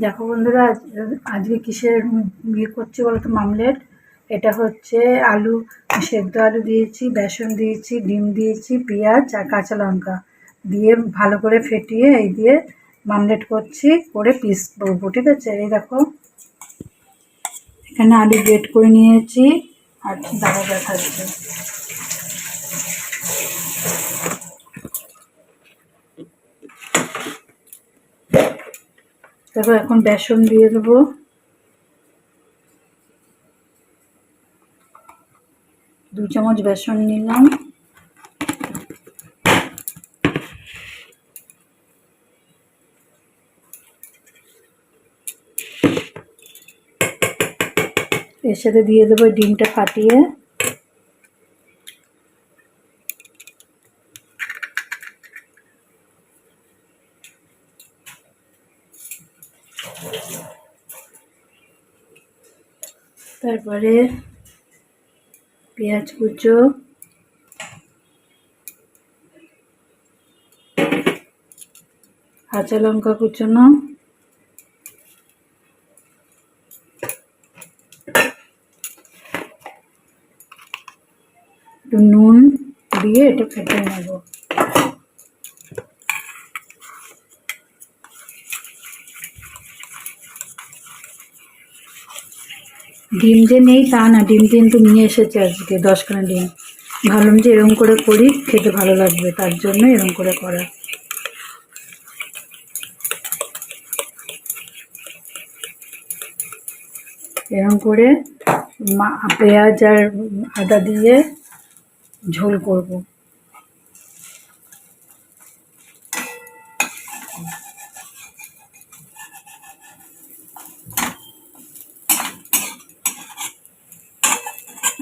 দেখো বন্ধুরা, আজকে কিসের ইয়ে করছি বলতো, মামলেট। এটা হচ্ছে আলু, সেদ্ধ আলু দিয়েছি, বেসন দিয়েছি, ডিম দিয়েছি, পেঁয়াজ আর কাঁচা লঙ্কা দিয়ে ভালো করে ফেটিয়ে এই দিয়ে মামলেট করছি, করে পিস করবো। ঠিক আছে, এই দেখো এখানে আলু গ্রেট করে নিয়েছি আর দাঁড়া দেখাচ্ছে। দেখো এখন বেসন দিয়ে দেবো, দু চামচ বেসন নিলাম। এর সাথে দিয়ে দেবো ডিমটা ফাটিয়ে। তারপরে পেঁয়াজ কুচো, কাঁচা লঙ্কা কুচোনো, একটু নুন দিয়ে এটা ফেটে নেব। ডিম যে নেই তা না, ডিম কিন্তু নিয়ে এসেছে আজকে 10খানা ডিম। ভাবলাম যে এরকম করে করি, খেতে ভালো লাগবে, তার জন্য এরকম করে করা। এরকম করে পেঁয়াজ আর আদা দিয়ে ঝোল করব।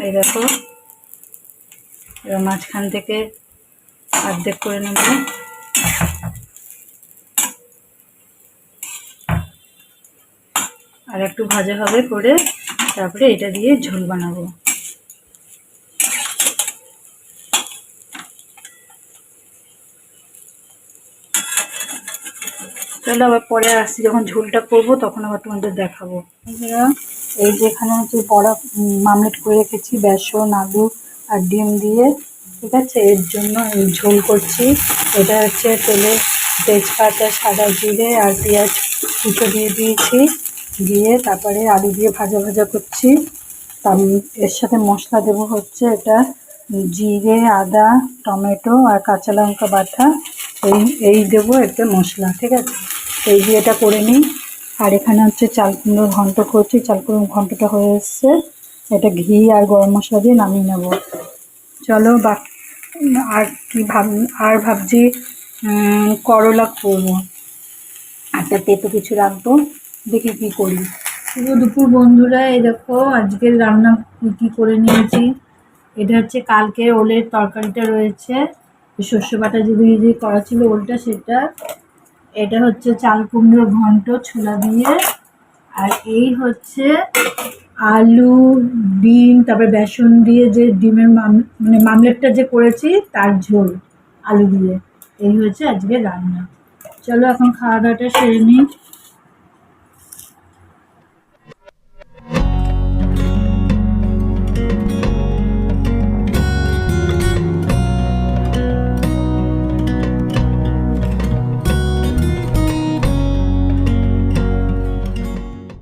এই দেখো, এবার মাঝখান থেকে অর্ধেক করে নেব। আর একটু ভাজা হবে করে তারপরে এটা দিয়ে ঝোল বানাবো। তাহলে আবার পরে আসছি, যখন ঝোলটা করবো তখন আবার তোমাদের দেখাবো। এই যে এখানে হচ্ছে বড়া মামলেট করে রেখেছি বেসন, আলু আর ডিম দিয়ে। ঠিক আছে, এর জন্য এই ঝোল করছি। এটা হচ্ছে তেলে তেজপাতা, সাদা জিরে আর পেঁয়াজ কুচো দিয়ে দিয়েছি, দিয়ে তারপরে আলু দিয়ে ভাজা ভাজা করছি। এর সাথে মশলা দেবো হচ্ছে এটা জিরে, আদা, টমেটো আর কাঁচা লঙ্কা বাটা, এই দেবো একটা মশলা। ঠিক আছে, এই দিয়ে এটা করে নিই। আর এখানে হচ্ছে চাল কুমড়ো ঘন্ট করছি, চাল কুমড়ো ঘন্টটা হয়ে এসছে। এটা ঘি আর গরম মশলা দিয়ে নামিয়ে নেব। চলো আর কি ভাবছি করলা করবো, একটা তেতো কিছু রাখবো, দেখি কি করি। শুভ দুপুর বন্ধুরা, এই দেখো আজকের রান্না কি করে নিয়েছি। এটা হচ্ছে কালকের ওলের তরকারিটা রয়েছে, সর্ষে বাটা দিয়ে করা ছিল ওলটা, সেটা। এটা হচ্ছে চাল কুমড়োর ঘন্ট ছোলা দিয়ে। আর এই হচ্ছে আলু, ডিম, তারপরে বেসন দিয়ে যে ডিমের মানে মামলেটটা যে করেছি তার ঝোল আলু দিয়ে। এই হচ্ছে আজকে রান্না। চলো এখন খাওয়া দাওয়াটা সেরে নিই।